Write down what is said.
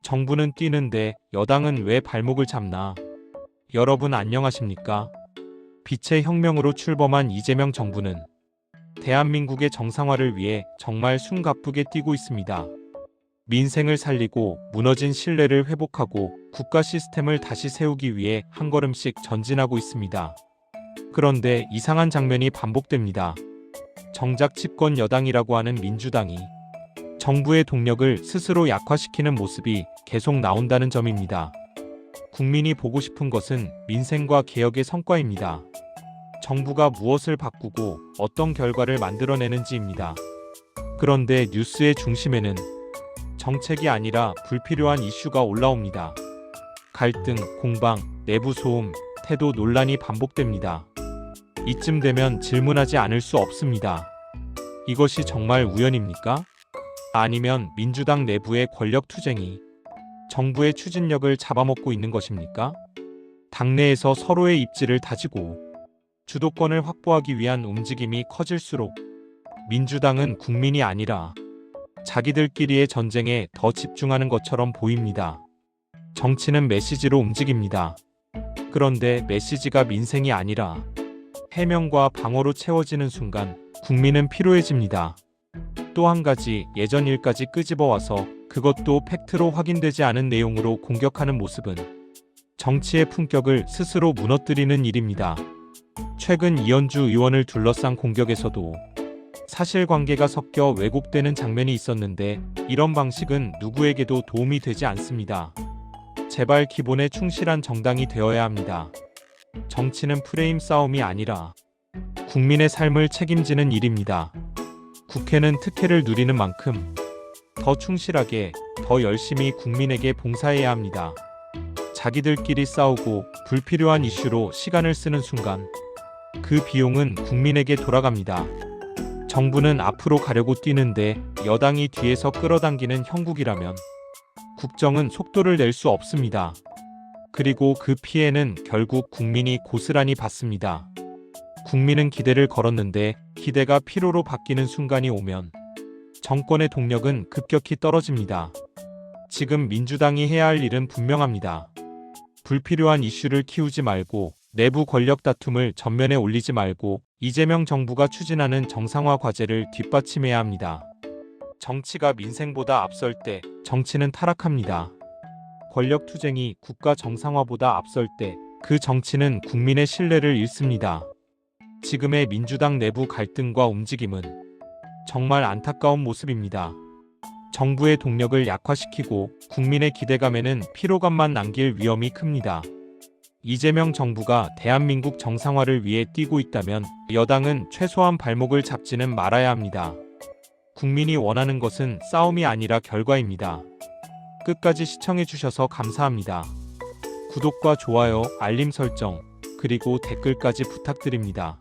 정부는 뛰는데 여당은 왜 발목을 잡나? 여러분 안녕하십니까? 빛의 혁명으로 출범한 이재명 정부는 대한민국의 정상화를 위해 정말 숨가쁘게 뛰고 있습니다. 민생을 살리고 무너진 신뢰를 회복하고 국가 시스템을 다시 세우기 위해 한 걸음씩 전진하고 있습니다. 그런데 이상한 장면이 반복됩니다. 정작 집권 여당이라고 하는 민주당이 정부의 동력을 스스로 약화시키는 모습이 계속 나온다는 점입니다. 국민이 보고 싶은 것은 민생과 개혁의 성과입니다. 정부가 무엇을 바꾸고 어떤 결과를 만들어내는지입니다. 그런데 뉴스의 중심에는 정책이 아니라 불필요한 이슈가 올라옵니다. 갈등, 공방, 내부 소음, 태도 논란이 반복됩니다. 이쯤 되면 질문하지 않을 수 없습니다. 이것이 정말 우연입니까? 아니면 민주당 내부의 권력 투쟁이 정부의 추진력을 잡아먹고 있는 것입니까? 당내에서 서로의 입지를 다지고 주도권을 확보하기 위한 움직임이 커질수록 민주당은 국민이 아니라 자기들끼리의 전쟁에 더 집중하는 것처럼 보입니다. 정치는 메시지로 움직입니다. 그런데 메시지가 민생이 아니라 해명과 방어로 채워지는 순간 국민은 피로해집니다. 또 한 가지, 예전 일까지 끄집어와서 그것도 팩트로 확인되지 않은 내용으로 공격하는 모습은 정치의 품격을 스스로 무너뜨리는 일입니다. 최근 이현주 의원을 둘러싼 공격에서도 사실관계가 섞여 왜곡되는 장면이 있었는데 이런 방식은 누구에게도 도움이 되지 않습니다. 제발 기본에 충실한 정당이 되어야 합니다. 정치는 프레임 싸움이 아니라 국민의 삶을 책임지는 일입니다. 국회는 특혜를 누리는 만큼 더 충실하게, 더 열심히 국민에게 봉사해야 합니다. 자기들끼리 싸우고 불필요한 이슈로 시간을 쓰는 순간 그 비용은 국민에게 돌아갑니다. 정부는 앞으로 가려고 뛰는데 여당이 뒤에서 끌어당기는 형국이라면 국정은 속도를 낼 수 없습니다. 그리고 그 피해는 결국 국민이 고스란히 받습니다. 국민은 기대를 걸었는데 기대가 피로로 바뀌는 순간이 오면 정권의 동력은 급격히 떨어집니다. 지금 민주당이 해야 할 일은 분명합니다. 불필요한 이슈를 키우지 말고 내부 권력 다툼을 전면에 올리지 말고 이재명 정부가 추진하는 정상화 과제를 뒷받침해야 합니다. 정치가 민생보다 앞설 때 정치는 타락합니다. 권력 투쟁이 국가 정상화보다 앞설 때 그 정치는 국민의 신뢰를 잃습니다. 지금의 민주당 내부 갈등과 움직임은 정말 안타까운 모습입니다. 정부의 동력을 약화시키고 국민의 기대감에는 피로감만 남길 위험이 큽니다. 이재명 정부가 대한민국 정상화를 위해 뛰고 있다면 여당은 최소한 발목을 잡지는 말아야 합니다. 국민이 원하는 것은 싸움이 아니라 결과입니다. 끝까지 시청해주셔서 감사합니다. 구독과 좋아요, 알림 설정, 그리고 댓글까지 부탁드립니다.